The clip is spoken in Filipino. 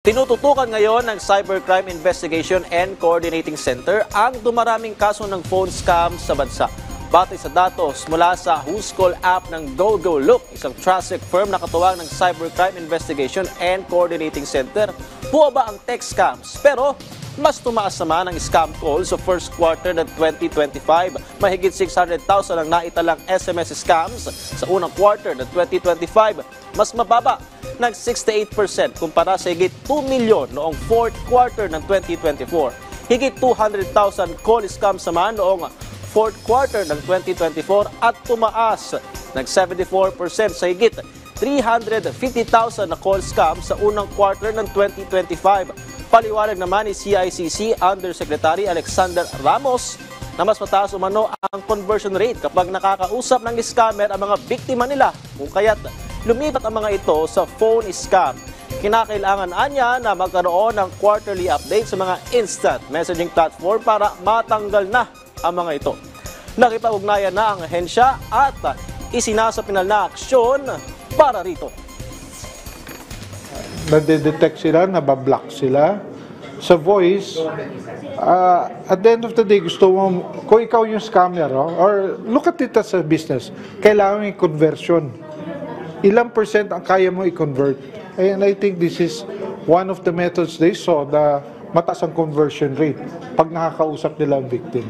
Tinututukan ngayon ng Cybercrime Investigation and Coordinating Center ang dumaraming kaso ng phone scam sa bansa. Batay sa datos mula sa Who's Call app ng GoGoLook, isang traffic firm na katuwang ng Cybercrime Investigation and Coordinating Center, buwaba ang text scams. Pero mas tumaas naman ang scam calls sa first quarter ng 2025. Mahigit 600,000 ang naitalang SMS scams sa unang quarter ng 2025. Mas mababa ng 68% kumpara sa higit 2 milyon noong fourth quarter ng 2024. Higit 200,000 call scams naman noong fourth quarter ng 2024 at tumaas ng 74% sa higit 350,000 na call scams sa unang quarter ng 2025. Paliwanag naman ni CICC Undersecretary Alexander Ramos na mas mataas umano ang conversion rate kapag nakakausap ng scammer ang mga biktima nila kung kaya't lumipat ang mga ito sa phone scam. Kinakailangan anya na magkaroon ng quarterly update sa mga instant messaging platform para matanggal na ang mga ito. Nakipag-ugnayan na ang ahensya at isinasapinal na aksyon para rito. Nade-detect sila, nabablock sila sa voice. At the end of the day, gusto mo, kung ikaw yung scammer, or look at it as a business, kailangan may conversion. Ilang percent ang kaya mo i-convert? And I think this is one of the methods they saw na mataas ang conversion rate pag nakakausap nila ang victims.